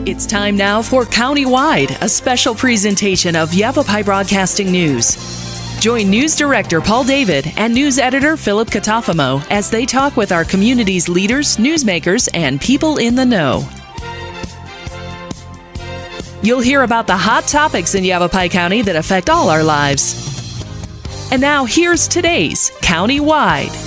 It's time now for Countywide, a special presentation of Yavapai Broadcasting News. Join News Director Paul David and News Editor Philip Katafamo as they talk with our community's leaders, newsmakers, and people in the know. You'll hear about the hot topics in Yavapai County that affect all our lives. And now here's today's Countywide.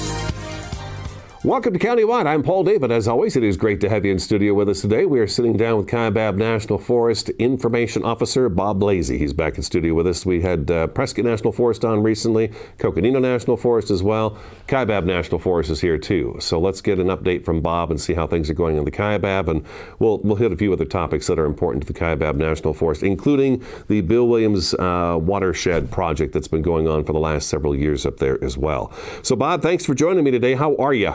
Welcome to Countywide. I'm Paul David. As always, it is great to have you in studio with us today. We are sitting down with Kaibab National Forest Information Officer Bob Blasi. He's back in studio with us. We had Prescott National Forest on recently, Coconino National Forest as well. Kaibab National Forest is here too. So let's get an update from Bob and see how things are going in the Kaibab, and we'll hit a few other topics that are important to the Kaibab National Forest, including the Bill Williams watershed project that's been going on for the last several years up there as well. So Bob, thanks for joining me today. How are you?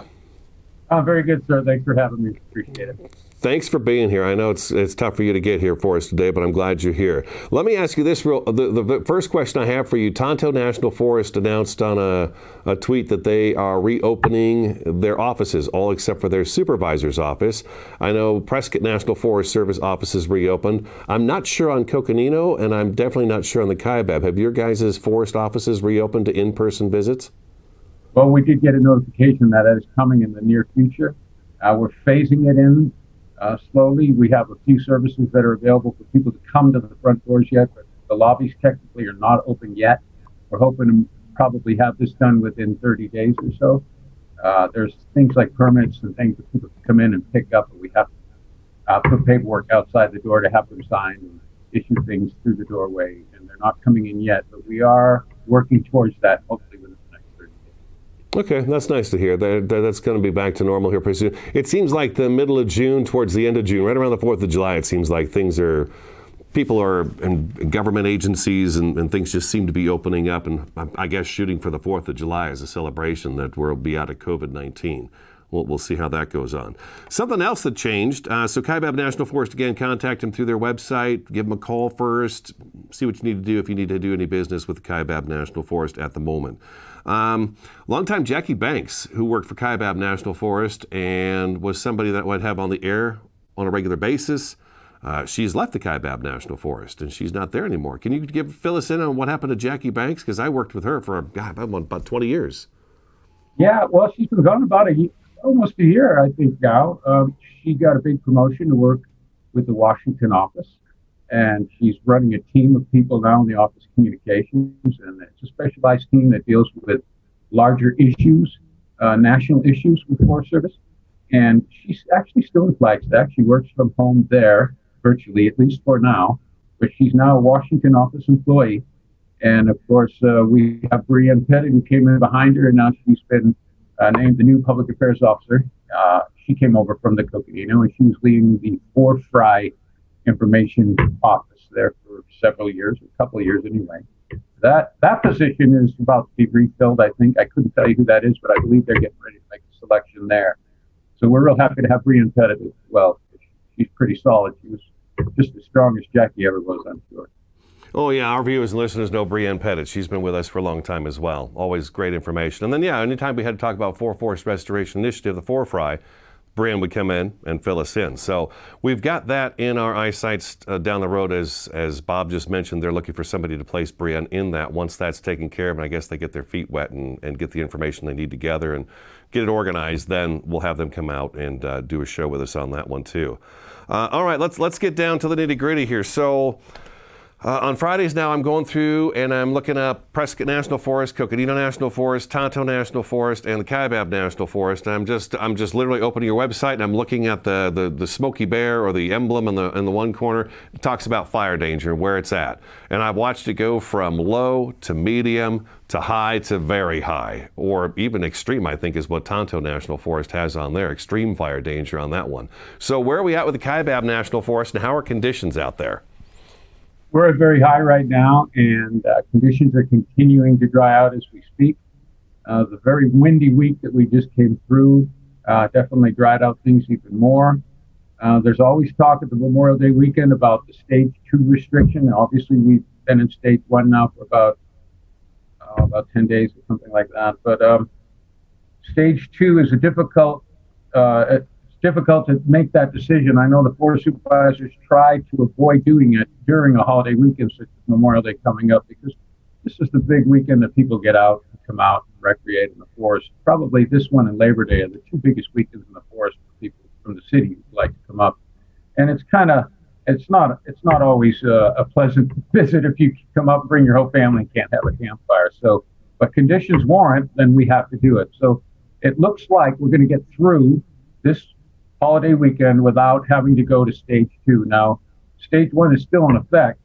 Very good, sir. Thanks for having me. Appreciate it. Thanks for being here. I know it's tough for you to get here for us today, but I'm glad you're here. Let me ask you this. The first question I have for you, Tonto National Forest announced on a tweet that they are reopening their offices, all except for their supervisor's office. I know Prescott National Forest Service offices reopened. I'm not sure on Coconino, and I'm definitely not sure on the Kaibab. Have your guys' forest offices reopened to in-person visits? Well, we did get a notification that is coming in the near future. We're phasing it in slowly. We have a few services that are available for people to come to the front doors yet, but the lobbies technically are not open yet. We're hoping to probably have this done within 30 days or so. There's things like permits and things that people can come in and pick up, but we have to put paperwork outside the door to have them signed and issue things through the doorway, and they're not coming in yet, but we are working towards that, hopefully within the next 30 days. Okay, that's nice to hear. That's going to be back to normal here pretty soon. It seems like the middle of June, towards the end of June, right around the 4th of July, it seems like people are in government agencies and things just seem to be opening up, and I guess shooting for the 4th of July as a celebration that we'll be out of COVID-19. We'll see how that goes on. Something else that changed. So Kaibab National Forest, again, contact them through their website. Give them a call first. See what you need to do if you need to do any business with the Kaibab National Forest at the moment. Longtime Jackie Banks, who worked for Kaibab National Forest and was somebody that would have on the air on a regular basis. She's left the Kaibab National Forest and she's not there anymore. Can you fill us in on what happened to Jackie Banks? Because I worked with her for about 20 years. Yeah, well, she's been gone about almost a year, I think now. She got a big promotion to work with the Washington office, and she's running a team of people now in the Office of Communications, and it's a specialized team that deals with larger issues, national issues with Forest Service. And she's actually still in Flagstaff. She works from home there, virtually, at least for now, but she's now a Washington office employee. And of course, we have Brianne Pettit, who came in behind her, and now she's been named the new public affairs officer. She came over from the Coconino, and she was leading the Fry information office there for several years, a couple of years anyway. That position is about to be refilled, I think. I couldn't tell you who that is, but I believe they're getting ready to make a selection there. So we're real happy to have Brianne Pettit as well. She's pretty solid. She was just as strong as Jackie ever was, I'm sure. Oh, yeah, our viewers and listeners know Brianne Pettit. She's been with us for a long time as well. Always great information. And then, yeah, anytime we had to talk about Forest Restoration Initiative, the Fry, Brianne would come in and fill us in. So we've got that in our eyesights down the road. As Bob just mentioned, they're looking for somebody to place Brianne in that. Once that's taken care of, and I guess they get their feet wet and get the information they need together and get it organized, then we'll have them come out and do a show with us on that one too. All right, let's get down to the nitty-gritty here. So on Fridays now, I'm going through and I'm looking up Prescott National Forest, Coconino National Forest, Tonto National Forest, and the Kaibab National Forest. And I'm just literally opening your website and I'm looking at the Smoky Bear or the emblem in the one corner. It talks about fire danger and where it's at. And I've watched it go from low to medium to high to very high, or even extreme, I think is what Tonto National Forest has on there. Extreme fire danger on that one. So where are we at with the Kaibab National Forest, and how are conditions out there? We're at very high right now, and conditions are continuing to dry out as we speak. The very windy week that we just came through definitely dried out things even more. There's always talk at the Memorial Day weekend about the Stage 2 restriction. Obviously, we've been in Stage 1 now for about 10 days or something like that. But Stage 2 is a difficult difficult to make that decision. I know the forest supervisors try to avoid doing it during a holiday weekend, such as Memorial Day coming up, because this is the big weekend that people get out and come out and recreate in the forest. Probably this one and Labor Day are the two biggest weekends in the forest for people from the city who like to come up. And it's not always a pleasant visit if you come up and bring your whole family and can't have a campfire. So, but conditions warrant, then we have to do it. So it looks like we're going to get through this holiday weekend without having to go to stage 2. Now, stage 1 is still in effect,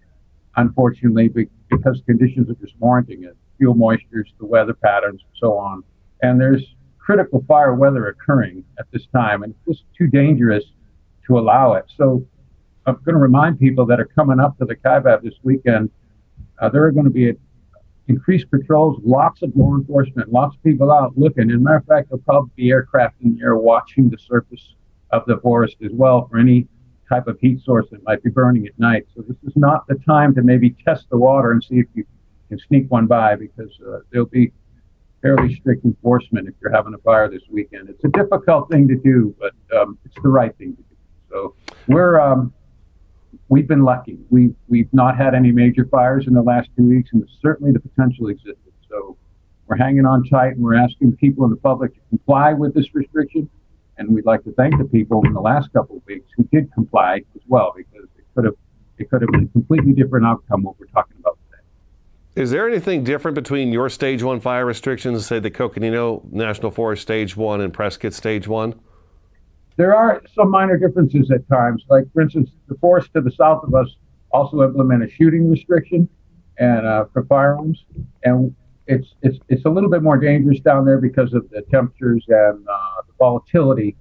unfortunately, because conditions are just warranting it. Fuel moistures, the weather patterns, and so on. And there's critical fire weather occurring at this time, and it's just too dangerous to allow it. So I'm going to remind people that are coming up to the Kaibab this weekend, there are going to be increased patrols, lots of law enforcement, lots of people out looking. As a matter of fact, there'll probably be aircraft in the air watching the surface of the forest as well for any type of heat source that might be burning at night. So this is not the time to maybe test the water and see if you can sneak one by, because there'll be fairly strict enforcement if you're having a fire this weekend. It's a difficult thing to do, but it's the right thing to do. So we've been lucky. We've not had any major fires in the last 2 weeks, and certainly the potential existed. So we're hanging on tight, and we're asking people in the public to comply with this restriction. And we'd like to thank the people in the last couple of weeks who did comply as well, because it could have been a completely different outcome what we're talking about today. Is there anything different between your Stage 1 fire restrictions, say the Coconino National Forest Stage 1 and Prescott Stage 1? There are some minor differences at times. Like, for instance, the forest to the south of us also implement a shooting restriction and for firearms, and it's a little bit more dangerous down there because of the temperatures and the volatility.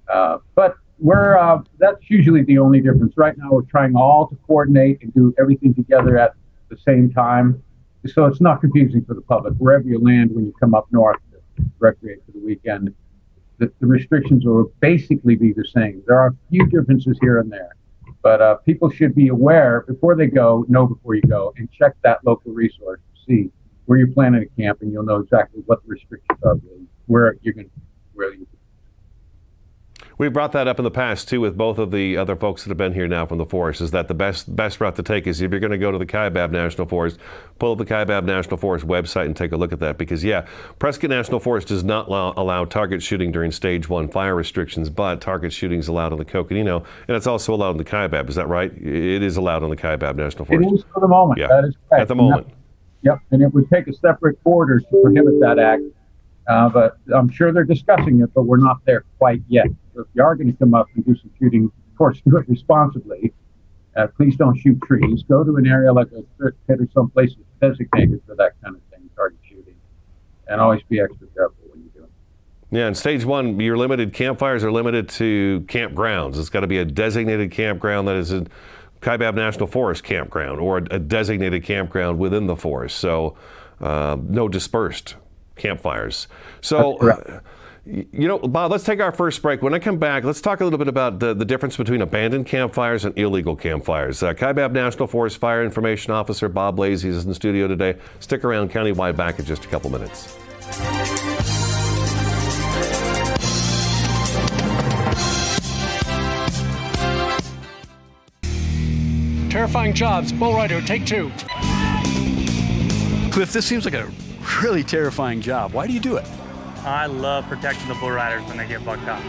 But that's usually the only difference. Right now, we're trying all to coordinate and do everything together at the same time, so it's not confusing for the public. Wherever you land when you come up north to recreate for the weekend, the restrictions will basically be the same. There are a few differences here and there, but people should be aware before they go, know before you go, and check that local resource to see where you're planning to camp, and you'll know exactly what the restrictions are, where you can. We brought that up in the past too with both of the other folks that have been here now from the forest, is that the best route to take is if you're going to go to the Kaibab National Forest, pull up the Kaibab National Forest website and take a look at that, because Prescott National Forest does not allow target shooting during Stage 1 fire restrictions, but target shooting is allowed on the Coconino, and it's also allowed on the Kaibab. Is that right? It is allowed on the Kaibab National Forest. It is for the moment. Yeah. That is correct. At the moment. Yep, and it would take a separate order to prohibit that act. But I'm sure they're discussing it, but we're not there quite yet. So if you are going to come up and do some shooting, of course, do it responsibly. Please don't shoot trees. Go to an area like a pit or someplace that's designated for that kind of thing, target shooting. And always be extra careful when you do it. Yeah, in Stage 1, your campfires are limited to campgrounds. It's got to be a designated campground that is a Kaibab National Forest campground, or a designated campground within the forest. So no dispersed campfires. So, Bob, let's take our first break. When I come back, let's talk a little bit about the difference between abandoned campfires and illegal campfires. Kaibab National Forest Fire Information Officer Bob Blasi is in the studio today. Stick around, Countywide back in just a couple minutes. Terrifying jobs. Bull Rider, take 2. Cliff, this seems like a really terrifying job. Why do you do it? I love protecting the bull riders when they get bucked up.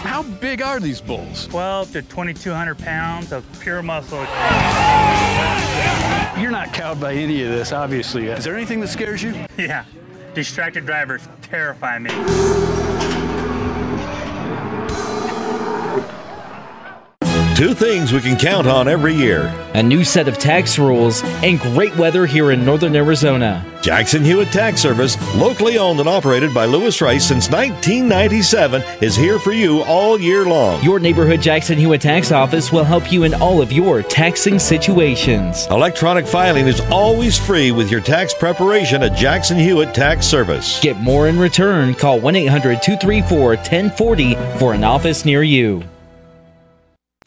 How big are these bulls? 12 to 2,200 pounds of pure muscle. You're not cowed by any of this, obviously. Is there anything that scares you? Yeah, distracted drivers terrify me. Two things we can count on every year: a new set of tax rules and great weather here in northern Arizona. Jackson Hewitt Tax Service, locally owned and operated by Lewis Rice since 1997, is here for you all year long. Your neighborhood Jackson Hewitt Tax Office will help you in all of your taxing situations. Electronic filing is always free with your tax preparation at Jackson Hewitt Tax Service. Get more in return. Call 1-800-234-1040 for an office near you.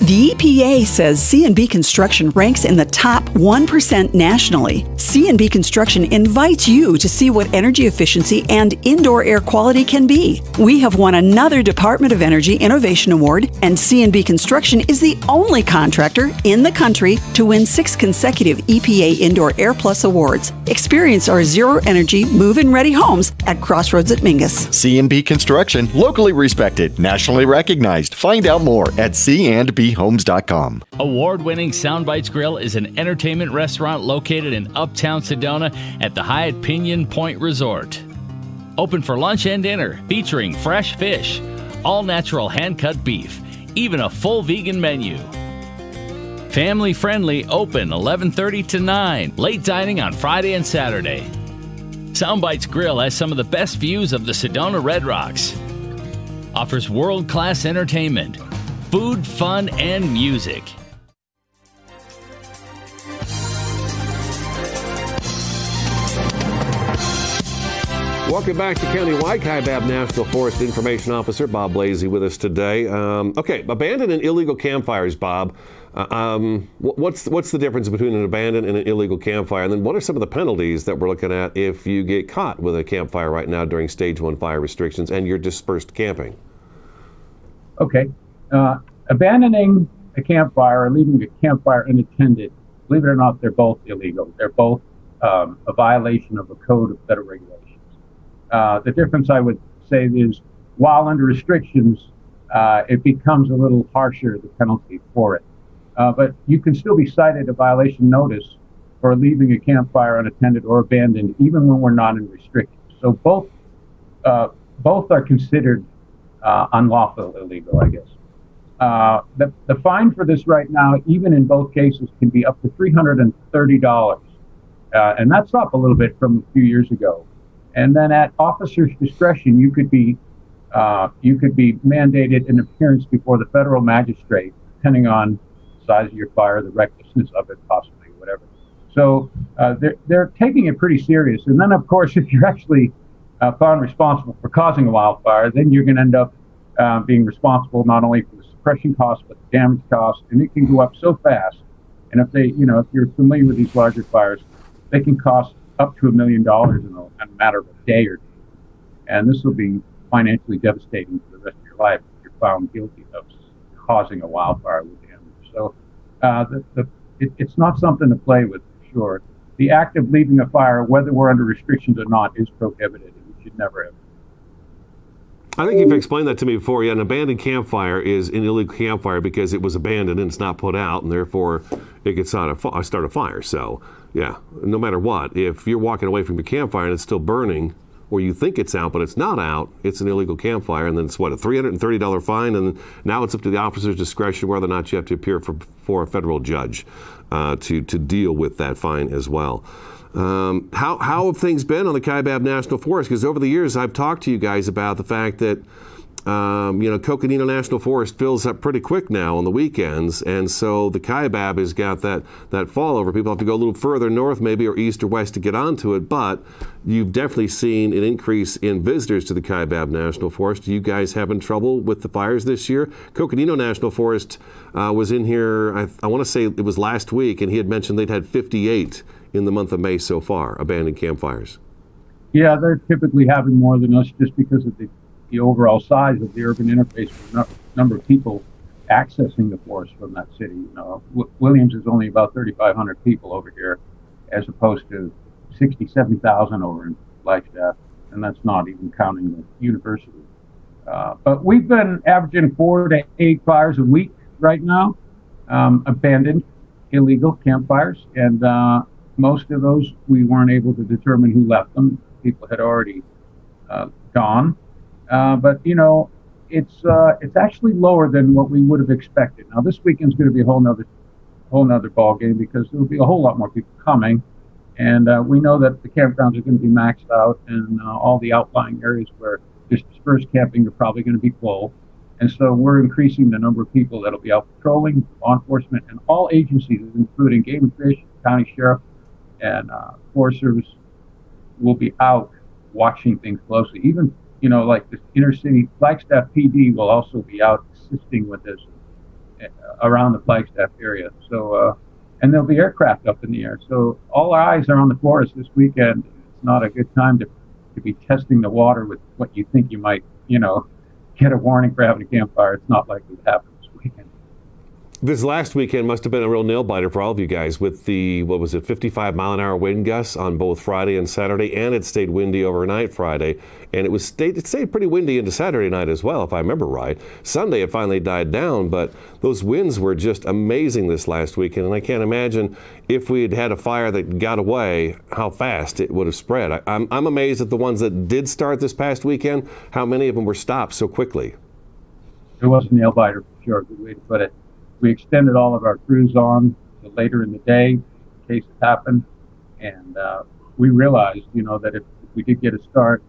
The EPA says C&B Construction ranks in the top 1% nationally. C&B Construction invites you to see what energy efficiency and indoor air quality can be. We have won another Department of Energy Innovation Award, and C&B Construction is the only contractor in the country to win 6 consecutive EPA Indoor Air Plus awards. Experience our zero-energy, move-in ready homes at Crossroads at Mingus. C&B Construction, locally respected, nationally recognized. Find out more at candbhomes.com. Award-winning Soundbites Grill is an entertainment restaurant located in Uptown Sedona at the Hyatt Pinion Point Resort. Open for lunch and dinner, featuring fresh fish, all-natural hand-cut beef, even a full vegan menu. Family-friendly, open 11:30 to 9, late dining on Friday and Saturday. Soundbites Grill has some of the best views of the Sedona Red Rocks. Offers world-class entertainment, food, fun, and music. Welcome back to Countywide. Kaibab National Forest Information Officer Bob Blasi with us today. Okay, abandoned and illegal campfires, Bob. What's the difference between an abandoned and an illegal campfire? And then what are some of the penalties that we're looking at if you get caught with a campfire right now during Stage 1 fire restrictions and you're dispersed camping? Okay. Abandoning a campfire or leaving a campfire unattended, believe it or not, they're both illegal. They're both a violation of the Code of Federal Regulations. The difference, I would say, is while under restrictions, it becomes a little harsher, the penalty for it. But you can still be cited a violation notice for leaving a campfire unattended or abandoned, even when we're not in restrictions. So both are considered unlawful, illegal, I guess. The fine for this right now, even in both cases, can be up to $330. And that's up a little bit from a few years ago. And then at officer's discretion, you could be mandated an appearance before the federal magistrate, depending on the size of your fire, the recklessness of it, possibly, whatever. So they're taking it pretty serious. And then, of course, if you're actually found responsible for causing a wildfire, then you're going to end up being responsible not only for the suppression costs, but the damage costs, and it can go up so fast. And if you're familiar with these larger fires, they can cost up to $1 million in a matter of a day or two. And this will be financially devastating for the rest of your life if you're found guilty of causing a wildfire with damage. So it's not something to play with, for sure. The act of leaving a fire, whether we're under restrictions or not, is prohibited, and we should never have. I think you've explained that to me before. Yeah, an abandoned campfire is an illegal campfire because it was abandoned and it's not put out, and therefore it could start a fire. So, yeah, no matter what, if you're walking away from your campfire and it's still burning, or you think it's out but it's not out, it's an illegal campfire, and then it's what, a $330 fine, and now it's up to the officer's discretion whether or not you have to appear for a federal judge to deal with that fine as well. How have things been on the Kaibab National Forest? Because over the years, I've talked to you guys about the fact that, Coconino National Forest fills up pretty quick now on the weekends. And so the Kaibab has got that fall over. People have to go a little further north, maybe, or east or west to get onto it. But you've definitely seen an increase in visitors to the Kaibab National Forest. Are you guys having trouble with the fires this year? Coconino National Forest was in here, I want to say it was last week, and he had mentioned they'd had 58 in the month of May so far, abandoned campfires. Yeah, they're typically having more than us just because of the overall size of the urban interface with the number of people accessing the forest from that city. Williams is only about 3,500 people over here, as opposed to 60, 70,000 over in Flagstaff, and that's not even counting the university. But we've been averaging 4 to 8 fires a week right now, abandoned, illegal campfires, and most of those we weren't able to determine who left them. People had already gone. But it's actually lower than what we would have expected. Now this weekend's going to be a whole nother ball game because there'll be a whole lot more people coming, and we know that the campgrounds are going to be maxed out, and all the outlying areas where there's dispersed camping are probably going to be full. And so we're increasing the number of people that'll be out patrolling, law enforcement, and all agencies, including Game and Fish, County Sheriff, and Forest Service, will be out watching things closely. Even like the inner city, Flagstaff PD will also be out assisting with this around the Flagstaff area. So, and there'll be aircraft up in the air. So all eyes are on the forest this weekend. It's not a good time to be testing the water with what you think you might, get a warning for having a campfire. It's not likely to happen this weekend. This last weekend must have been a real nail biter for all of you guys with the, 55-mile-an-hour wind gusts on both Friday and Saturday, and it stayed windy overnight Friday, and it stayed pretty windy into Saturday night as well, if I remember right. Sunday it finally died down, but those winds were just amazing this last weekend, and I can't imagine if we had had a fire that got away, how fast it would have spread. I'm amazed at the ones that did start this past weekend, how many of them were stopped so quickly. It was a nail biter for sure, good way to put it. We extended all of our crews on to later in the day in case it happened. And we realized, that if we did get a start,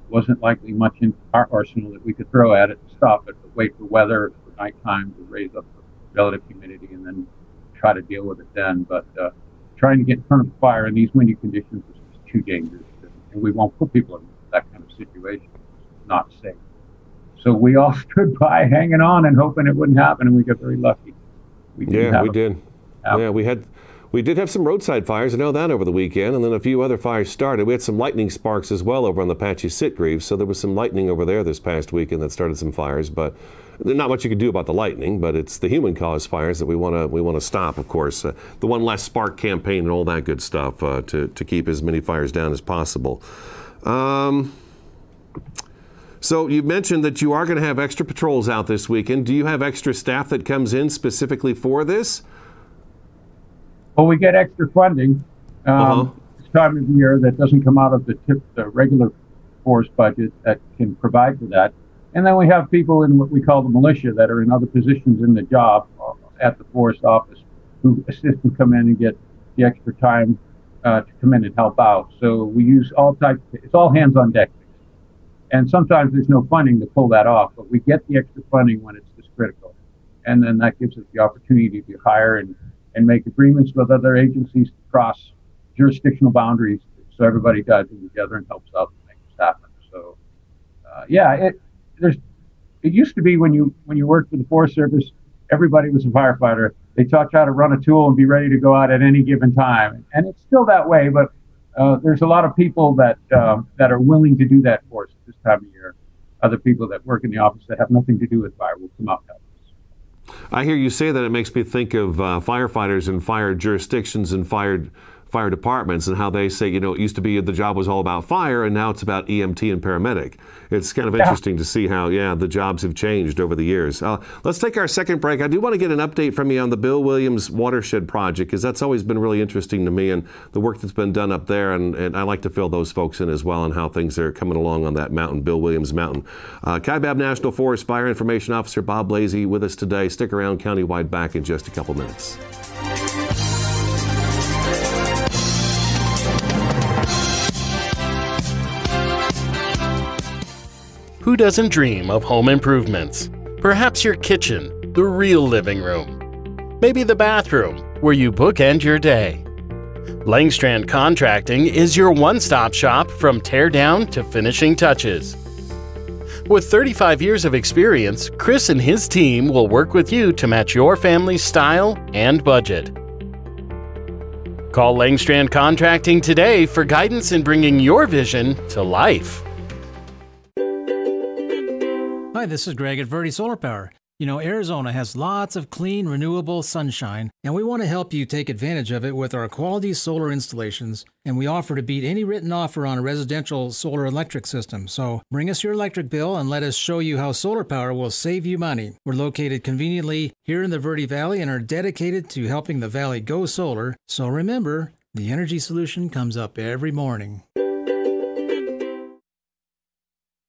it wasn't likely much in our arsenal that we could throw at it to stop it, but wait for weather for nighttime to raise up the relative humidity and then try to deal with it then. But trying to get in front of the fire in these windy conditions is just too dangerous. And we won't put people in that kind of situation. It's not safe. So we all stood by hanging on and hoping it wouldn't happen, and we got very lucky. We did. Yeah, we did have some roadside fires. I know that over the weekend, and then a few other fires started. We had some lightning sparks as well over on the Apache Sitgreaves, so there was some lightning over there this past weekend that started some fires. But there's not much you can do about the lightning. But it's the human-caused fires that we want to stop, of course. The One Less Spark campaign and all that good stuff to keep as many fires down as possible. So you mentioned that you are going to have extra patrols out this weekend. Do you have extra staff that comes in specifically for this? Well, we get extra funding this time of year that doesn't come out of the regular force budget that can provide for that. And then we have people in what we call the militia that are in other positions in the job at the forest office who assist and come in and get the extra time to come in and help out. So we use all types. It's all hands on deck. And sometimes there's no funding to pull that off, but we get the extra funding when it's this critical. And then that gives us the opportunity to hire and make agreements with other agencies to cross jurisdictional boundaries so everybody dives in together and helps out to make this happen. So, it used to be when you worked for the Forest Service, everybody was a firefighter. They taught you how to run a tool and be ready to go out at any given time. And it's still that way, but there's a lot of people that are willing to do that for us this time of year. Other people that work in the office that have nothing to do with fire will come out and help us. I hear you say that. It makes me think of firefighters in fire jurisdictions and fire departments and how they say, it used to be the job was all about fire and now it's about EMT and paramedic. It's kind of interesting to see how, the jobs have changed over the years. Let's take our second break. I do want to get an update from you on the Bill Williams Watershed Project because that's always been really interesting to me and the work that's been done up there. And I like to fill those folks in as well and how things are coming along on that mountain, Bill Williams Mountain. Kaibab National Forest Fire Information Officer Bob Blasi with us today. Stick around, Countywide back in just a couple minutes. Who doesn't dream of home improvements? Perhaps your kitchen, the real living room. Maybe the bathroom, where you bookend your day. Langstrand Contracting is your one-stop shop from tear down to finishing touches. With 35 years of experience, Chris and his team will work with you to match your family's style and budget. Call Langstrand Contracting today for guidance in bringing your vision to life. Hi, this is Greg at Verde Solar Power. Arizona has lots of clean, renewable sunshine, and we want to help you take advantage of it with our quality solar installations, and we offer to beat any written offer on a residential solar electric system. So bring us your electric bill and let us show you how solar power will save you money. We're located conveniently here in the Verde Valley and are dedicated to helping the valley go solar. So remember, the energy solution comes up every morning.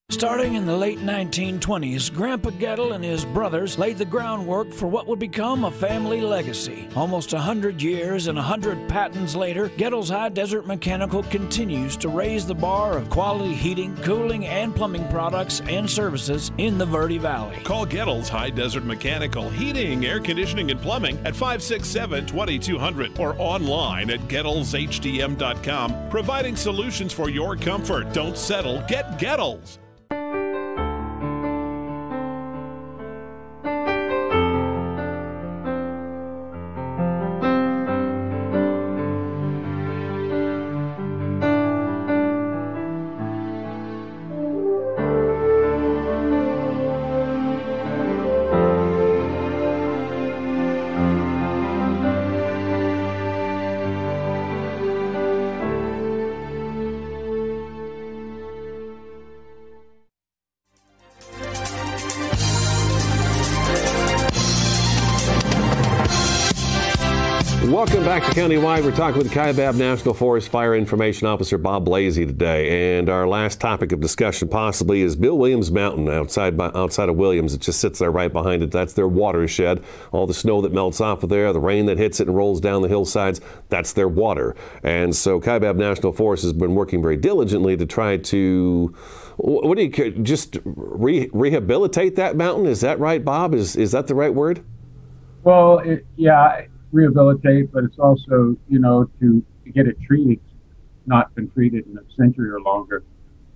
Starting in the late 1920s, Grandpa Gettle and his brothers laid the groundwork for what would become a family legacy. Almost 100 years and 100 patents later, Gettle's High Desert Mechanical continues to raise the bar of quality heating, cooling, and plumbing products and services in the Verde Valley. Call Gettle's High Desert Mechanical Heating, Air Conditioning, and Plumbing at 567-2200 or online at GettlesHDM.com, providing solutions for your comfort. Don't settle, get Gettles. Welcome back to Countywide. We're talking with Kaibab National Forest Fire Information Officer Bob Blasi today, and our last topic of discussion possibly is Bill Williams Mountain outside of Williams. It just sits there right behind it. That's their watershed. All the snow that melts off of there, the rain that hits it and rolls down the hillsides, that's their water. And so Kaibab National Forest has been working very diligently to try to, what do you, just rehabilitate that mountain? Is that right, Bob? Is that the right word? Well, yeah. Rehabilitate, but it's also, to get it treated. It's not been treated in a century or longer.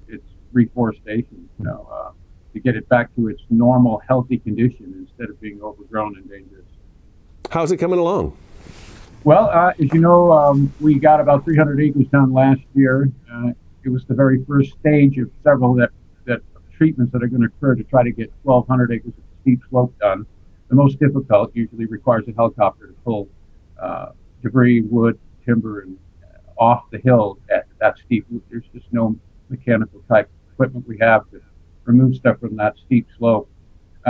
It's reforestation, to get it back to its normal, healthy condition instead of being overgrown and dangerous. How's it coming along? Well, as you know, we got about 300 acres done last year. It was the very first stage of several that treatments that are going to occur to try to get 1,200 acres of steep slope done. The most difficult usually requires a helicopter to pull debris, wood, timber, and off the hill at that steep. There's just no mechanical type equipment we have to remove stuff from that steep slope.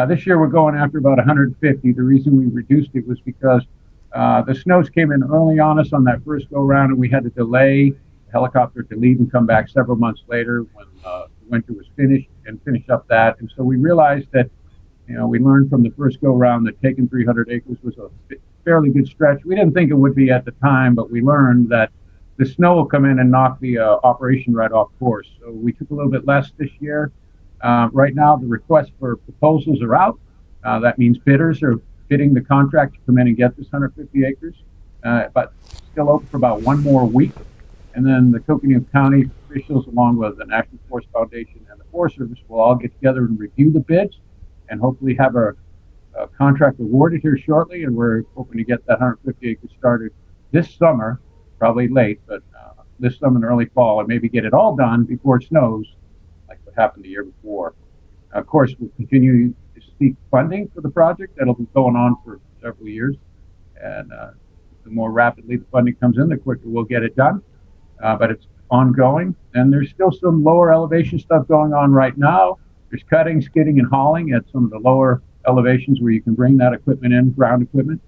This year we're going after about 150. The reason we reduced it was because the snows came in early on us on that first go round, and we had to delay the helicopter to leave and come back several months later when the winter was finished and finish up that. And so we realized that we learned from the first go-round that taking 300 acres was a fairly good stretch. We didn't think it would be at the time, but we learned that the snow will come in and knock the operation right off course. So we took a little bit less this year. Right now, the requests for proposals are out. That means bidders are bidding the contract to come in and get this 150 acres, but still open for about one more week. And then the Coconino County officials, along with the National Forest Foundation and the Forest Service, will all get together and review the bids, and hopefully have a contract awarded here shortly. And we're hoping to get that 150 acres started this summer, probably late, but this summer and early fall, and maybe get it all done before it snows, like what happened the year before. Of course, we'll continue to seek funding for the project. That'll be going on for several years. And the more rapidly the funding comes in, the quicker we'll get it done. But it's ongoing. And there's still some lower elevation stuff going on right now. There's cutting, skidding, and hauling at some of the lower elevations where you can bring that equipment in, ground equipment.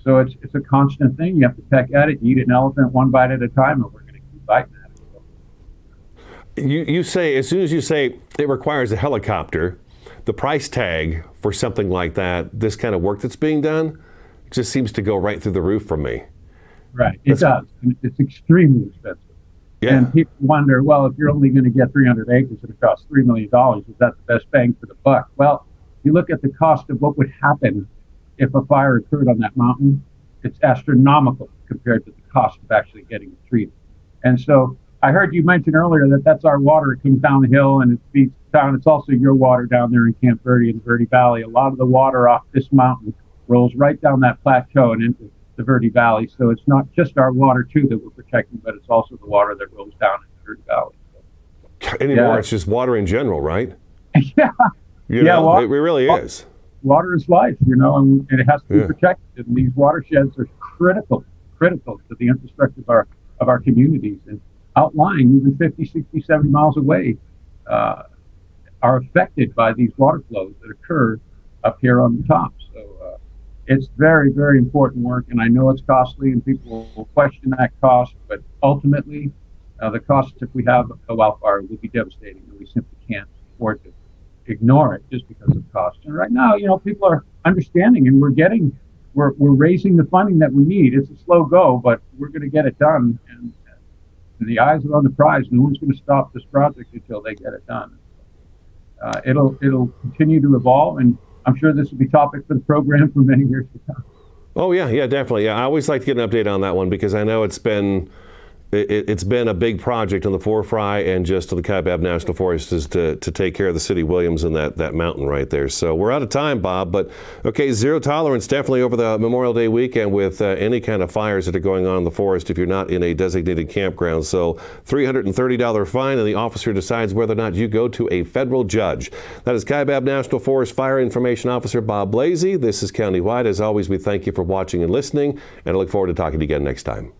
So it's a constant thing. You have to peck at it, eat an elephant one bite at a time, and we're going to keep biting at it. You say, as soon as you say it requires a helicopter, the price tag for something like that, this kind of work that's being done, just seems to go right through the roof for me. Right, it does. And it's extremely expensive. Yeah. And people wonder, well, if you're only going to get 300 acres and it costs $3 million, is that the best bang for the buck? Well, you look at the cost of what would happen if a fire occurred on that mountain, it's astronomical compared to the cost of actually getting it treated. And so I heard you mention earlier that that's our water. It comes down the hill and it feeds down. It's also your water down there in Camp Verde and the Verde Valley. A lot of the water off this mountain rolls right down that plateau and into the Verde Valley. So it's not just our water, too, that we're protecting, but it's also the water that rolls down in the Verde Valley. So, anymore, it's just water in general, right? Yeah. It really is. Water is life, and it has to be protected. And these watersheds are critical to the infrastructure of our communities. And outlying, even 50, 60, 70 miles away, are affected by these water flows that occur up here on the top. So it's very, very important work. And I know it's costly, and people will question that cost. But ultimately, the costs, if we have a wildfire, will be devastating, and we simply can't afford to ignore it just because of cost. And right now, people are understanding, and we're raising the funding that we need. It's a slow go, but we're going to get it done. And the eyes are on the prize. No one's going to stop this project until they get it done. It'll continue to evolve, and I'm sure this will be topic for the program for many years to come. Oh yeah, definitely. Yeah, I always like to get an update on that one because I know it's been it's been a big project on the Four Fry and just to the Kaibab National Forest is to take care of the city of Williams and that mountain right there. So we're out of time, Bob, but okay, zero tolerance definitely over the Memorial Day weekend with any kind of fires that are going on in the forest if you're not in a designated campground. So $330 fine, and the officer decides whether or not you go to a federal judge. That is Kaibab National Forest Fire Information Officer Bob Blasi. This is Countywide. As always, we thank you for watching and listening, and I look forward to talking to you again next time.